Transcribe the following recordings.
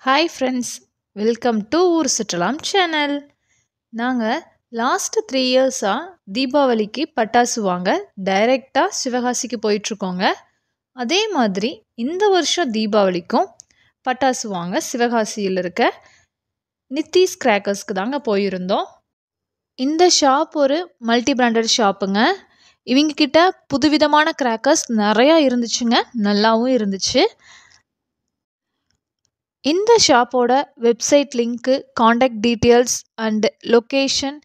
Hi friends, welcome to ஊர் சுற்றலாம் channel. நாங்கள் last 3 இயர்ஸாக தீபாவளிக்கு பட்டாசு வாங்க டைரெக்டாக சிவகாசிக்கு போயிட்டுருக்கோங்க. அதே மாதிரி இந்த வருஷம் தீபாவளிக்கும் பட்டாசு வாங்க சிவகாசியில் இருக்க நித்தீஸ் கிராக்கர்ஸ்க்கு தாங்க போயிருந்தோம். இந்த ஷாப் ஒரு மல்டி பிராண்டட் ஷாப்புங்க. இவங்கக்கிட்ட புதுவிதமான கிராக்கர்ஸ் நிறையா இருந்துச்சுங்க, நல்லாவும் இருந்துச்சு. இந்த ஷாப்போட website link, contact details and location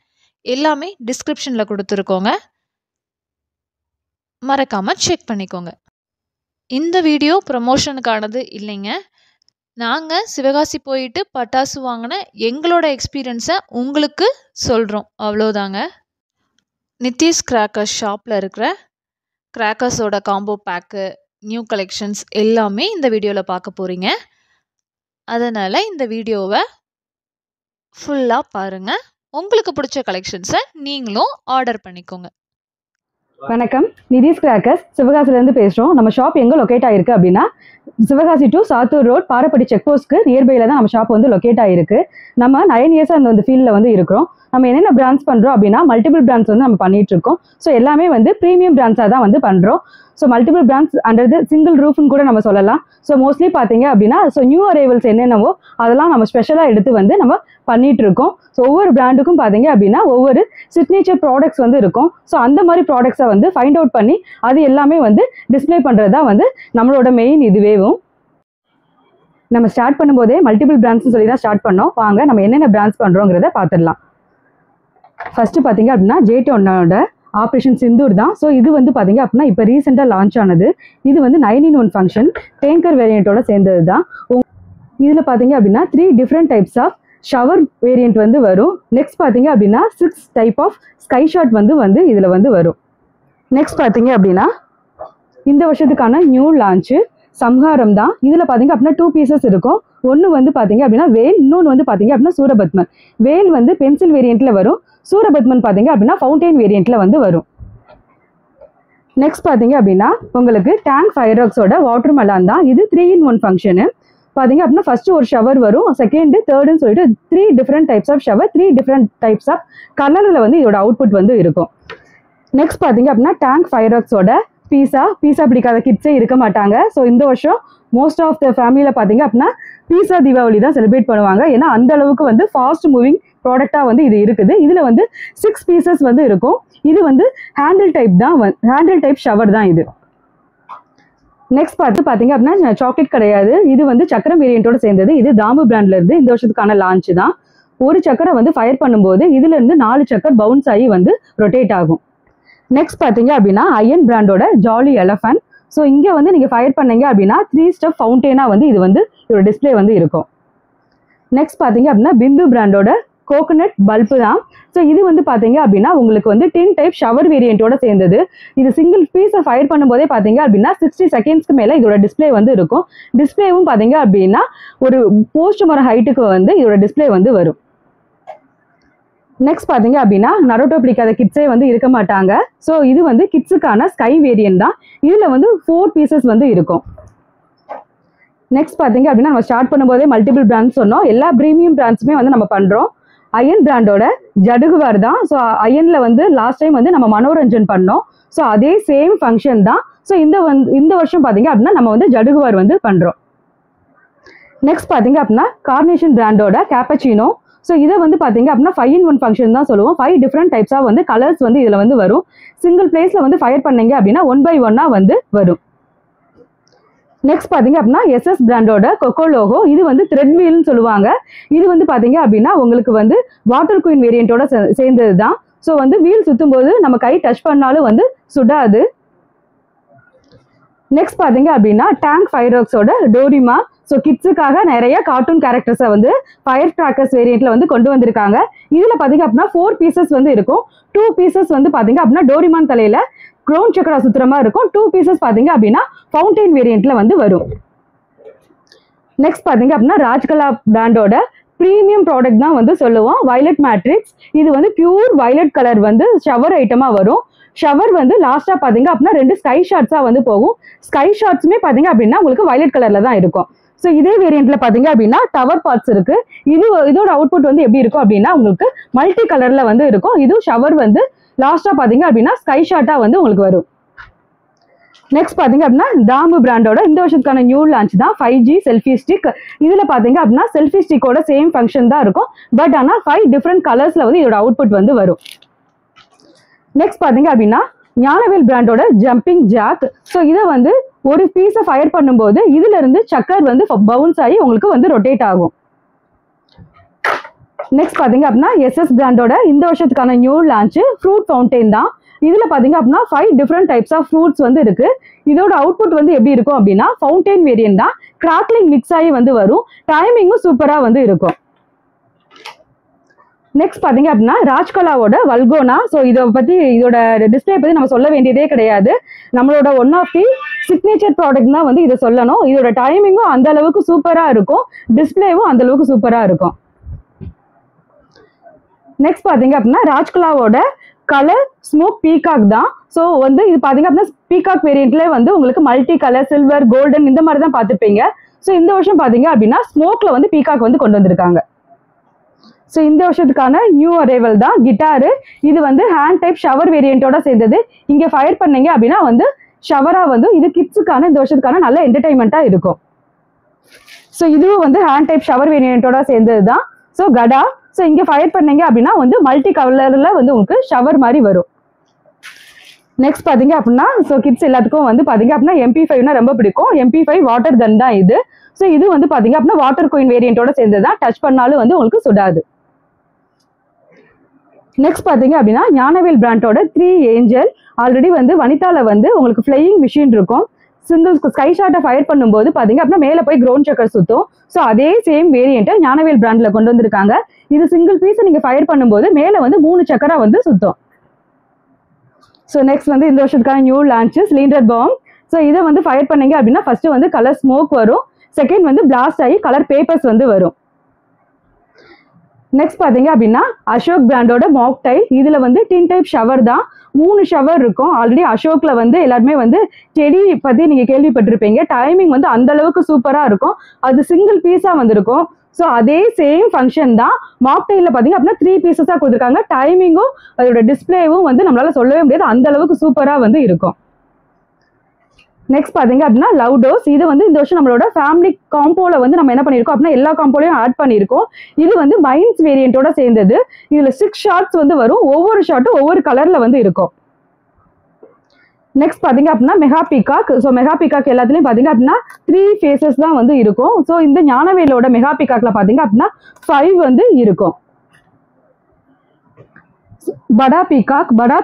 எல்லாமே டிஸ்கிரிப்ஷனில் கொடுத்துருக்கோங்க, மறக்காமல் செக் பண்ணிக்கோங்க. இந்த வீடியோ ப்ரமோஷனுக்கானது இல்லைங்க. நாங்கள் சிவகாசி போயிட்டு பட்டாசு வாங்கின எங்களோட எக்ஸ்பீரியன்ஸை உங்களுக்கு சொல்கிறோம், அவ்வளோதாங்க. நித்தீஸ் கிராக்கர்ஸ் ஷாப்பில் இருக்கிற கிராக்கர்ஸோட காம்போ பேக்கு, நியூ கலெக்ஷன்ஸ் எல்லாமே இந்த வீடியோவில் பார்க்க போகிறீங்க. அதனால் இந்த வீடியோவை ஃபுல்லாக பாருங்கள். உங்களுக்கு பிடிச்ச கலெக்ஷன்ஸை நீங்களும் ஆர்டர் பண்ணிக்கோங்க. வணக்கம், நிதீஸ் கிராக்கர்ஸ் சிவகாசிலேருந்து பேசுகிறோம். நம்ம ஷாப் எங்கே லொக்கேட் ஆகிருக்கு அப்படின்னா, Sivakasi to Sattur road Parapatti check போஸ்ட்க்கு நியர்பையில் தான் நம்ம ஷாப் வந்து லொக்கேட் ஆகிருக்கு. நம்ம 9 இயர்ஸாக அந்த ஃபீல்டில் வந்து இருக்கிறோம். நம்ம என்னென்ன பிராண்ட்ஸ் பண்ணுறோம் அப்படின்னா, மல்டிபிள் பிராண்ட்ஸ் வந்து நம்ம பண்ணிட்டு இருக்கோம். ஸோ எல்லாமே வந்து ப்ரீமியம் பிராண்ட்ஸாக தான் வந்து பண்ணுறோம். So multiple brands under single ரூஃப்னு கூட நம்ம சொல்லலாம். ஸோ மோஸ்ட்லி பார்த்தீங்க அப்படின்னா, ஸோ நியூ அரைவல்ஸ் என்னென்னவோ அதெல்லாம் நம்ம ஸ்பெஷலாக எடுத்து வந்து நம்ம பண்ணிட்டு இருக்கோம். ஸோ ஒவ்வொரு பிராண்டுக்கும் பார்த்தீங்க அப்படின்னா ஒவ்வொரு சிக்னேச்சர் ப்ராடக்ட்ஸ் வந்து இருக்கும். ஸோ அந்த மாதிரி ப்ராடக்ட்ஸை வந்து ஃபைண்ட் அவுட் பண்ணி அது எல்லாமே வந்து டிஸ்பிளே பண்ணுறது தான் வந்து நம்மளோட மெயின் இதுவேவும். நம்ம ஸ்டார்ட் பண்ணும்போதே மல்டிபிள் பிராண்ட்ஸ்னு சொல்லி தான் ஸ்டார்ட் பண்ணோம். வாங்க நம்ம என்னென்ன பிராண்ட்ஸ் பண்ணுறோங்கிறத பார்த்துடலாம். ஃபர்ஸ்ட் பார்த்தீங்க அப்படின்னா J10 ஆப்ரேஷன் சிந்தூர் தான். ஸோ இது வந்து பார்த்தீங்க அப்படின்னா இப்போ ரீசெண்டாக லான்ச் ஆனது. இது வந்து 9-in-1 ஃபங்க்ஷன் டேங்கர் வேரியண்ட்டோட சேர்ந்தது தான். இதில் பார்த்தீங்க அப்படின்னா 3 different types of shower variant வந்து வரும். நெக்ஸ்ட் பார்த்தீங்க அப்படின்னா 6 டைப் ஆஃப் ஸ்கை ஷாட் வந்து இதில் வந்து வரும். நெக்ஸ்ட் பார்த்தீங்க அப்படின்னா இந்த வருஷத்துக்கான நியூ லான்ச்சு சம்ஹாரம் தான். இதில் பார்த்தீங்க அப்படின்னா 2 பீசஸ் இருக்கும். ஒன்று வந்து பார்த்தீங்க அப்படின்னா வேல், இன்னொன்று வந்து பார்த்தீங்க அப்படின்னா சூரபத்மன். வேல் வந்து பென்சில் வேரியண்ட்டில் வரும். சூரபத்மன் பார்த்தீங்க அப்படின்னா ஃபவுண்டைன் வேரியண்ட்டில் வந்து வரும். நெக்ஸ்ட் பார்த்தீங்க அப்படின்னா உங்களுக்கு டேங்க் ஃபயர்வொர்க்ஸோட வாட்டர் மெலான் தான். இது 3-in-1 ஃபங்க்ஷனு. பார்த்தீங்க அப்படின்னா ஃபர்ஸ்ட் ஒரு ஷவர் வரும், செகண்டு தேர்டுன்னு சொல்லிட்டு 3 different types of shower, 3 different types of கலரில் வந்து இதோட அவுட்புட் வந்து இருக்கும். நெக்ஸ்ட் பார்த்தீங்க அப்படின்னா டேங்க் ஃபயர்வொர்க்ஸோட பீஸா பிடிக்காத கிட்ஸே இருக்க மாட்டாங்க. ஸோ இந்த வருஷம் மோஸ்ட் ஆஃப் த ஃபேமிலியில் பார்த்தீங்க அப்படின்னா பீஸா தீபாவளி தான் செலிப்ரேட் பண்ணுவாங்க. ஏன்னா அந்த அளவுக்கு வந்து ஃபாஸ்ட் மூவிங் ப்ராடக்டாக வந்து இது இருக்குது. இதில் வந்து 6 பீசஸ் வந்து இருக்கும். இது வந்து ஹேண்டில் டைப் ஷவர் தான் இது. நெக்ஸ்ட் பார்த்தீங்க அப்படின்னா சாக்லேட் கிடையாது, இது வந்து சக்கரம் வேரியண்ட்டோட சேர்ந்தது. இது தாமு பிராண்ட்ல இருந்து இந்த வருஷத்துக்கான லான்ச் தான். ஒரு சக்கரை வந்து ஃபயர் பண்ணும்போது இதுல இருந்து 4 சக்கர் பவுன்ஸ் ஆகி வந்து ரொட்டேட் ஆகும். நெக்ஸ்ட் பார்த்தீங்க அப்படின்னா அயன் பிராண்டோட ஜாலி எலஃபண்ட். ஸோ இங்கே வந்து நீங்கள் ஃபயர் பண்ணீங்க அப்படின்னா 3 ஸ்டெப் ஃபவுண்டெயினாக வந்து இது வந்து இதோட டிஸ்பிளே வந்து இருக்கும். நெக்ஸ்ட் பார்த்தீங்க அப்படின்னா பிந்து பிராண்டோட கோகனட் பல்பு தான். ஸோ இது வந்து பார்த்தீங்க அப்படின்னா உங்களுக்கு வந்து 10 டைப் ஷவர் வேரியண்ட்டோட சேர்ந்தது. இது சிங்கிள் பீஸை ஃபயர் பண்ணும்போதே பார்த்தீங்க அப்படின்னா 60 செகண்ட்ஸ்க்கு மேலே இதோட டிஸ்பிளே வந்து இருக்கும். டிஸ்பிளேவும் பார்த்தீங்க அப்படின்னா ஒரு போஸ்ட் மர ஹைட்டுக்கு வந்து இதோட டிஸ்பிளே வந்து வரும். நெக்ஸ்ட் பார்த்தீங்க அப்படின்னா நரோட்டோ பிடிக்காத கிட்ஸே வந்து இருக்க மாட்டாங்க. ஸோ இது வந்து கிட்ஸுக்கான ஸ்கை வேரியன்ட் தான். இதில் வந்து 4 பீசஸ் வந்து இருக்கும். நெக்ஸ்ட் பார்த்தீங்க அப்படின்னா நம்ம ஸ்டார்ட் பண்ணும்போதே மல்டிபிள் பிராண்ட்ஸ் சொன்னோம். எல்லா ப்ரீமியம் பிராண்ட்ஸுமே வந்து நம்ம பண்ணுறோம். அயன் பிராண்டோட ஜடுகுவார் தான். ஸோ அயனில் வந்து லாஸ்ட் டைம் வந்து நம்ம மனோரஞ்சன் பண்ணோம். ஸோ அதே சேம் ஃபங்க்ஷன் தான். ஸோ இந்த வருஷம் பார்த்தீங்க அப்படின்னா நம்ம வந்து ஜடுகுவார் வந்து பண்ணுறோம். நெக்ஸ்ட் பார்த்தீங்க அப்படின்னா கார்னேஷன் பிராண்டோட கேப்பச்சினோ. ஸோ இதை வந்து பார்த்தீங்க அப்படின்னா 5-in-1 ஃபங்க்ஷன் தான் சொல்லுவோம். 5 டிஃப்ரெண்ட் டைப்ஸாக வந்து கலர்ஸ் வந்து இதில் வந்து வரும். சிங்கிள் பிளேஸில் வந்து ஃபயர் பண்ணீங்க அப்படின்னா 1 by 1 வந்து வரும். நெக்ஸ்ட் பார்த்தீங்க அப்படின்னா SS பிராண்டோட கொக்கோ லோகோ. இது வந்து த்ரெட் வீல்னு சொல்லுவாங்க. இது வந்து பார்த்தீங்க அப்படின்னா உங்களுக்கு வந்து வாட்டர் குயின் வேரியண்ட்டோட சேர்ந்தது தான். ஸோ வந்து வீல் சுற்றும் போது நம்ம கை டச் பண்ணாலும் வந்து சுடாது. நெக்ஸ்ட் பார்த்தீங்க அப்படின்னா டேங்க் ஃபயர்வொர்க்ஸோட டோரிமா. ஸோ கிட்ஸுக்காக நிறைய கார்ட்டூன் கேரக்டர்ஸை வந்து ஃபயர் கிராக்கர்ஸ் வேரியண்ட்ல வந்து கொண்டு வந்திருக்காங்க. இதில் பார்த்தீங்க அப்படின்னா 4 பீசஸ் வந்து இருக்கும். 2 பீசஸ் வந்து பார்த்தீங்க அப்படின்னா டோரிமான் தலையில க்ரௌன் சக்கரா சுத்திரமா இருக்கும். 2 பீசஸ் பார்த்தீங்க அப்படின்னா ஃபவுண்டைன் வேரியண்ட்ல வந்து வரும். நெக்ஸ்ட் பார்த்தீங்க அப்படின்னா ராஜ்கலா பிராண்டோட ப்ரீமியம் ப்ராடக்ட் தான் வந்து சொல்லுவோம், வயலட் மேட்ரிக்ஸ். இது வந்து பியூர் வயலட் கலர் வந்து ஷவர் ஐட்டமாக வரும். ஷவர் வந்து லாஸ்ட்டாக பார்த்தீங்க அப்படின்னா 2 ஸ்கை ஷாட்ஸாக வந்து போகும். ஸ்கை ஷாட்ஸுமே பார்த்தீங்க அப்படின்னா உங்களுக்கு வயலட் கலரில் தான் இருக்கும். ஸோ இதே வேரியண்ட்ல பாத்தீங்க அப்படின்னா டவர் பார்ட்ஸ் இருக்கு. இதோட அவுட்புட் வந்து எப்படி இருக்கும் அப்படின்னா உங்களுக்கு மல்டி கலர்ல வந்து இருக்கும். இதுவும் ஷவர் வந்து லாஸ்டா பாத்தீங்க அப்படின்னா ஸ்கை ஷாட்டா வந்து உங்களுக்கு வரும். நெக்ஸ்ட் பாத்தீங்க அப்படின்னா தாம்பு பிராண்டோட இந்த வருஷத்துக்கான நியூ லான்ச் தான் 5G செல்ஃபி ஸ்டிக். இதுல பாத்தீங்க அப்படின்னா செல்ஃபி ஸ்டிக்கோட சேம் ஃபங்க்ஷன் தான் இருக்கும். பட் ஆனா 5 டிஃப்ரெண்ட் கலர்ஸ்ல வந்து இதோட அவுட்புட் வந்து வரும். நெக்ஸ்ட் பாத்தீங்க அப்படின்னா ஞானவேல் பிராண்டோட ஜம்பிங் ஜாக். ஸோ இதை வந்து ஒரு பீஸை ஃபயர் பண்ணும்போது இதுல இருந்து சக்கர் வந்து பவுன்ஸ் ஆகி உங்களுக்கு வந்து ரொட்டேட் ஆகும். நெக்ஸ்ட் பாத்தீங்க அப்படின்னா SS பிராண்டோட இந்த வருஷத்துக்கான நியூ லான்ச் ஃப்ரூட் ஃபவுண்டைன் தான். இதுல பாத்தீங்க அப்படின்னா 5 டிஃப்ரெண்ட் டைப்ஸ் ஆஃப் ஃப்ரூட்ஸ் வந்து இருக்கு. இதோட அவுட்புட் வந்து எப்படி இருக்கும் அப்படின்னா ஃபவுண்டைன் வேரியன்ட் தான். கிராக்லிங் மிக்ஸ் ஆகி வந்து வரும். டைமிங்கும் சூப்பரா வந்து இருக்கும். நெக்ஸ்ட் பாத்தீங்க அப்படின்னா ராஜ்கலாவோட வல்கோனா. ஸோ இதோட டிஸ்பிளே பத்தி நம்ம சொல்ல வேண்டியதே கிடையாது. நம்மளோட one of the signature product தான் வந்து இதை சொல்லணும். இதோட டைமிங்கும் அந்த அளவுக்கு சூப்பரா இருக்கும். டிஸ்பிளேவும் அந்த அளவுக்கு சூப்பரா இருக்கும். நெக்ஸ்ட் பாத்தீங்க அப்படின்னா ராஜ்கலாவோட கலர் ஸ்மோக் பீகாக் தான். ஸோ வந்து இது பாத்தீங்க அப்படின்னா பீகாக் வேரியன்ட்ல வந்து உங்களுக்கு மல்டி கலர் சில்வர் கோல்டன் இந்த மாதிரி தான் பார்த்துருப்பீங்க. ஸோ இந்த வருஷம் பாத்தீங்க அப்படின்னா ஸ்மோக்ல வந்து பீகாக் வந்து கொண்டு வந்திருக்காங்க. ஸோ இந்த வருஷத்துக்கான நியூ அரைவல் தான் கிட்டாரு. இது வந்து ஹேண்ட் டைப் ஷவர் வேரியன்ட்டோட சேர்ந்தது. இங்க ஃபயர் பண்ணீங்க அப்படின்னா வந்து ஷவரா வந்து இது கிட்ஸுக்கான இந்த வருஷத்துக்கான நல்ல என்டர்டைன்மெண்ட்டா இருக்கும். ஸோ இதுவும் வந்து ஹேண்ட் டைப் ஷவர் வேரியன்ட்டோட சேர்ந்தது தான். ஸோ கடா. ஸோ இங்க ஃபயர் பண்ணீங்க அப்படின்னா வந்து மல்டி கலர்ல வந்து உங்களுக்கு ஷவர் மாதிரி வரும். நெக்ஸ்ட் பாத்தீங்க அப்படின்னா ஸோ கிட்ஸ் எல்லாத்துக்கும் வந்து பாத்தீங்க அப்படின்னா MP5னா ரொம்ப பிடிக்கும். MP5 வாட்டர் கன் தான் இது. ஸோ இது வந்து பாத்தீங்க அப்படின்னா வாட்டர் குயின் வேரியன்ட்டோட சேர்ந்தது தான். டச் பண்ணாலும் வந்து உங்களுக்கு சுடாது. நெக்ஸ்ட் பாத்தீங்க அப்படின்னா ஞானவேல் பிராண்டோட 3 ஏஞ்சல். ஆல்ரெடி வந்து வனிதால வந்து உங்களுக்கு ஃபிளையிங் மிஷின் இருக்கும். சிங்கிள் ஸ்கை ஷாட்டை ஃபயர் பண்ணும்போது பாத்தீங்க அப்படின்னா மேல போய் கிரவுண்ட் சக்கர் சுத்தும். ஸோ அதே சேம் வேரியன்ட்டை ஞானவேல் பிராண்ட்ல கொண்டு வந்திருக்காங்க. இது சிங்கிள் பீஸ் நீங்க ஃபயர் பண்ணும்போது மேல வந்து 3 சக்கரா வந்து சுத்தும். ஸோ நெக்ஸ்ட் வந்து இந்த வருஷத்துக்கான new launch cylinder bomb. So இதை வந்து ஃபயர் பண்ணீங்க அப்படின்னா ஃபர்ஸ்ட் வந்து கலர் ஸ்மோக் வரும். செகண்ட் வந்து பிளாஸ்ட் ஆகி கலர் பேப்பர்ஸ் வந்து வரும். நெக்ஸ்ட் பாத்தீங்க அப்படின்னா அசோக் பிராண்டோட மாக் டைல். இதுல வந்து டின் டைப் ஷவர் தான். 3 ஷவர் இருக்கும். ஆல்ரெடி அசோக்ல வந்து எல்லாருமே வந்து செடி பத்தி நீங்க கேள்விப்பட்டிருப்பீங்க. டைமிங் வந்து அந்த அளவுக்கு சூப்பரா இருக்கும். அது சிங்கிள் பீஸா வந்திருக்கும். ஸோ அதே சேம் ஃபங்க்ஷன் தான். மாக் டைல்ல பாத்தீங்க அப்படின்னா 3 பீசஸா கொடுத்துருக்காங்க. டைமிங்கும் அதோட டிஸ்பிளேவும் வந்து நம்மளால சொல்லவே முடியாது. அந்த அளவுக்கு சூப்பரா வந்து இருக்கும். நெக்ஸ்ட் பாத்தீங்க அப்படின்னா லவ் டோஸ். இது வந்து இந்த வருஷம் நம்மளோட ஃபேமிலி காம்போல வந்து நம்ம என்ன பண்ணிருக்கோம் அப்படின்னா எல்லா காம்போலையும் ஆட் பண்ணிருக்கோம். இது வந்து மைன்ஸ் வேரியன்ட்டோட சேர்ந்தது. இதுல 6 ஷாட்ஸ் வந்து வரும். ஒவ்வொரு ஷாட்டும் ஒவ்வொரு கலர்ல வந்து இருக்கும். நெக்ஸ்ட் பாத்தீங்க அப்படின்னா mega peacock. So mega peacock எல்லாத்துலயும் பாத்தீங்க அப்படின்னா 3 ஃபேஸஸ் தான் வந்து இருக்கும். ஸோ இந்த ஞானவேலோட மெகா பீகாக்ல பாத்தீங்க அப்படின்னா 5 வந்து இருக்கும். படா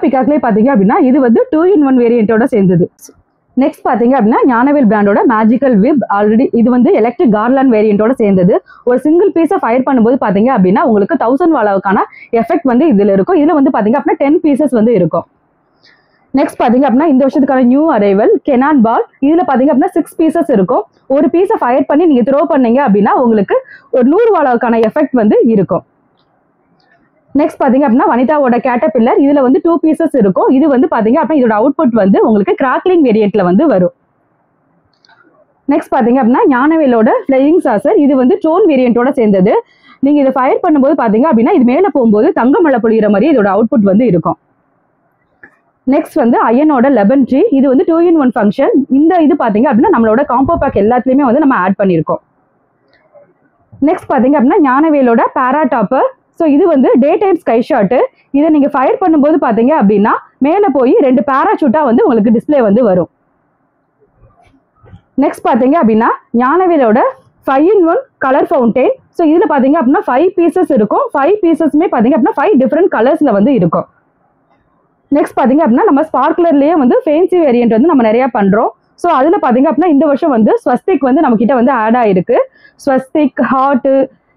பீகாக்லயே பாத்தீங்க அப்படின்னா இது வந்து 2-in-1 வேரியன்ட்டோட சேர்ந்தது. நெக்ஸ்ட் பாத்தீங்க அப்படின்னா ஞானவேல் பிராண்டோட மேஜிக்கல் விப். ஆல்ரெடி இது வந்து எலக்ட்ரிக் கார்லாண்ட் வேரியன்ட்டோட சேர்ந்தது. ஒரு சிங்கிள் பீஸை ஃபயர் பண்ணும்போது பாத்தீங்க அப்படின்னா உங்களுக்கு 1000 வாலாவுக்கான எஃபெக்ட் வந்து இதுல இருக்கும். இதுல வந்து பாத்தீங்க அப்படின்னா 10 பீசஸ் வந்து இருக்கும். நெக்ஸ்ட் பாத்தீங்க அப்படின்னா இந்த வருஷத்துக்கான நியூ அரைவல் கெனான் பால். இதுல பாத்தீங்க அப்படின்னா 6 பீசஸ் இருக்கும். ஒரு பீஸை ஃபயர் பண்ணி நீங்க த்ரோ பண்ணீங்க அப்படின்னா உங்களுக்கு ஒரு 100 வாலாவுக்கான எஃபெக்ட் வந்து இருக்கும். நெக்ஸ்ட் பாத்தீங்க அப்படின்னா வனிதாவோட கேட்டபில்லர். இதுல வந்து 2 பீசஸ் இருக்கும். இது வந்து பாத்தீங்க அப்படின்னா இதோட அவுட்புட் வந்து உங்களுக்கு கிராக்லிங் வேரியன்ட்ல வந்து வரும். நெக்ஸ்ட் பாத்தீங்க அப்படின்னா ஞானவேலோட ஃபிளையிங் சாசர். இது வந்து டோன் வேரியன்ட்டோட சேர்ந்தது. நீங்க இதை ஃபயர் பண்ணும்போது பாத்தீங்க அப்படின்னா இது மேல போகும்போது தங்க மழை பொழியிற மாதிரி இதோட அவுட்புட் வந்து இருக்கும். நெக்ஸ்ட் வந்து அயனோட லெபன் ட்ரீ. இது வந்து 2-in-1 ஃபங்க்ஷன். இந்த இது பாத்தீங்க அப்படின்னா நம்மளோட காம்போ பேக் எல்லாத்துலயுமே வந்து நம்ம ஆட் பண்ணிருக்கோம். நெக்ஸ்ட் பாத்தீங்க அப்படின்னா ஞானவேலோட பாரா டாப்பர். ஸோ இது வந்து டே டைம் ஸ்கை ஷாட்டு. இதை நீங்க ஃபயர் பண்ணும்போது பாத்தீங்க அப்படின்னா மேல போய் 2 பேராசூட்டா வந்து உங்களுக்கு டிஸ்பிளே வந்து வரும். நெக்ஸ்ட் பாத்தீங்க அப்படின்னா ஞானவேலோட 5-in-1 கலர் ஃபவுண்டைன். ஸோ இதுல பாத்தீங்க அப்படின்னா 5 பீசஸ் இருக்கும். 5 பீசஸுமே பாத்தீங்க அப்படின்னா 5 டிஃப்ரெண்ட் கலர்ஸ்ல வந்து இருக்கும். நெக்ஸ்ட் பாத்தீங்க அப்படின்னா நம்ம ஸ்பார்க்லர்லயே வந்து ஃபேன்சி வேரியன்ட் வந்து நம்ம நிறைய பண்றோம். ஸோ அதுல பாத்தீங்க அப்படின்னா இந்த வருஷம் வந்து ஸ்வஸ்திக் வந்து நம்ம கிட்ட வந்து ஆட் ஆயிருக்கு. ஸ்வஸ்திக், ஹார்ட்,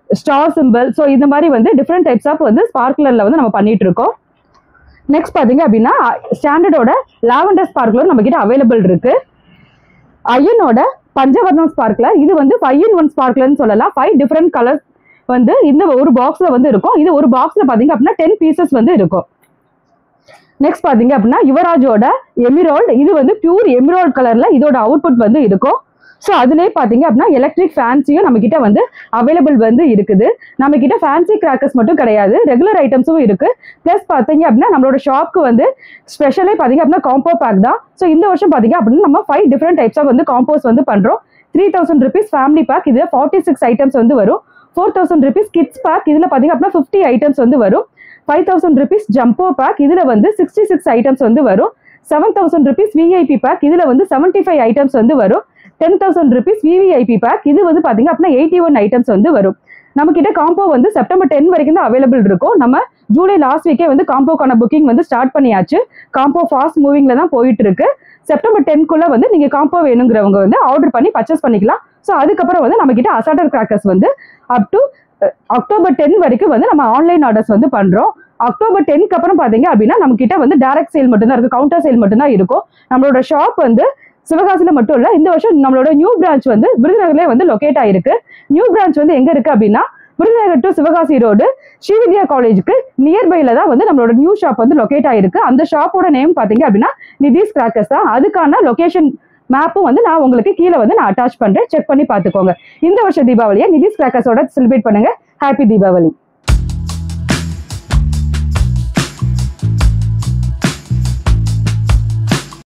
ஸ்டார் சிம்பிள். ஸோ இந்த மாதிரி வந்து டிஃப்ரெண்ட் டைப்ஸ் ஆஃப் வந்து ஸ்பார்க்லர்ல வந்து நம்ம பண்ணிட்டு இருக்கோம். நெக்ஸ்ட் பாத்தீங்க அப்படின்னா ஸ்டாண்டர்டோட லாவெண்டர் ஸ்பார்க்லர் நம்ம கிட்ட அவைலபிள் இருக்கு. அயனோட பஞ்சவர்ணம் ஸ்பார்க்லர். இது வந்து 5-in-1 ஸ்பார்க்லர்னு சொல்லலாம். 5 டிஃப்ரெண்ட் கலர்ஸ் வந்து இந்த ஒரு பாக்ஸ்ல வந்து இருக்கும். இது ஒரு பாக்ஸ்ல பாத்தீங்க அப்படின்னா 10 பீசஸ் வந்து இருக்கும். நெக்ஸ்ட் பாத்தீங்க அப்படின்னா யுவராஜோட எமிரால்ட். இது வந்து பியூர் எமிரால்ட் கலர்ல இதோட அவுட்புட் வந்து இருக்கும். ஸோ அதுலேயே பார்த்தீங்க அப்படின்னா எலக்ட்ரிக் ஃபேன்சியும் நம்ம கிட்ட வந்து அவைலபிள் வந்து இருக்குது. நம்ம கிட்ட ஃபேன்சி கிராக்கர்ஸ் மட்டும் கிடையாது, ரெகுலர் ஐட்டம்ஸும் இருக்கு. ப்ளஸ் பார்த்தீங்க அப்படின்னா நம்மளோட ஷாப்க்கு வந்து ஸ்பெஷலே பார்த்தீங்க அப்படின்னா காம்போ பேக் தான். ஸோ இந்த வருஷம் பார்த்தீங்க அப்படின்னா நம்ம 5 டிஃப்ரெண்ட் டைப்ஸ் வந்து காம்போஸ் வந்து பண்றோம். 3000 rupees ஃபேமிலி பேக், இதுல 46 ஐட்டம்ஸ் வந்து வரும். 4000 rupees கிட்ஸ் பேக், இதுல பார்த்தீங்க அப்படின்னா 50 ஐட்டம்ஸ் வந்து வரும். 5000 rupees ஜம்போ பேக், இதுல வந்து 66 ஐட்டம்ஸ் வந்து வரும். 7000 rupees விஐபி பேக், இதுல வந்து 75 ஐட்டம்ஸ் வந்து வரும். 10,000 rupees விவிஐபி பேக், இது வந்து பாத்தீங்க அப்படின்னா 81 ஐட்டம்ஸ் வந்து வரும். நம்ம கிட்ட காம்போ வந்து செப்டம்பர் 10 வரைக்கும் தான் அவைலபிள் இருக்கும். நம்ம ஜூலை லாஸ்ட் வீக்கே வந்து காம்போக்கான புக்கிங் வந்து ஸ்டார்ட் பண்ணியாச்சு. காம்போ ஃபாஸ்ட் மூவிங்ல தான் போயிட்டு இருக்கு. செப்டம்பர் 10க்குள்ள வந்து நீங்க காம்போ வேணுங்கிறவங்க வந்து ஆர்டர் பண்ணி பர்ச்சேஸ் பண்ணிக்கலாம். ஸோ அதுக்கப்புறம் வந்து நம்ம கிட்ட அசால்டர் கிராக்கர்ஸ் வந்து அப் டு அக்டோபர் 10 வரைக்கும் வந்து நம்ம ஆன்லைன் ஆர்டர்ஸ் வந்து பண்றோம். அக்டோபர் 10க்கு அப்புறம் பாத்தீங்க அப்படின்னா நம்ம கிட்ட வந்து டைரக்ட் சேல் மட்டும் தான் இருக்கு, கவுண்டர் சேல் மட்டும் தான் இருக்கும். நம்மளோட ஷாப் வந்து சிவகாசியில மட்டும் இல்ல, இந்த வருஷம் நம்மளோட நியூ பிரான்ச் வந்து விருதுநகர்லயே வந்து லொகேட் ஆயிருக்கு. நியூ பிரான்ச் வந்து எங்க இருக்கு அப்படின்னா விருதுநகர் டு சிவகாசி ரோடு ஸ்ரீவித்யா காலேஜுக்கு நியர்பைல தான் வந்து நம்மளோட நியூ ஷாப் வந்து லொகேட் ஆயிருக்கு. அந்த ஷாப்போட நேம் பாத்தீங்க அப்படின்னா நிதிஷ் கிராக்கர்ஸ் தான். அதுக்கான லொகேஷன் மேப்பும் வந்து நான் உங்களுக்கு கீழே வந்து நான் அட்டாச் பண்றேன், செக் பண்ணி பாத்துக்கோங்க. இந்த வருஷம் தீபாவளியை நிதிஷ் கிராக்கர்ஸோட செலிப்ரேட் பண்ணுங்க. ஹாப்பி தீபாவளி.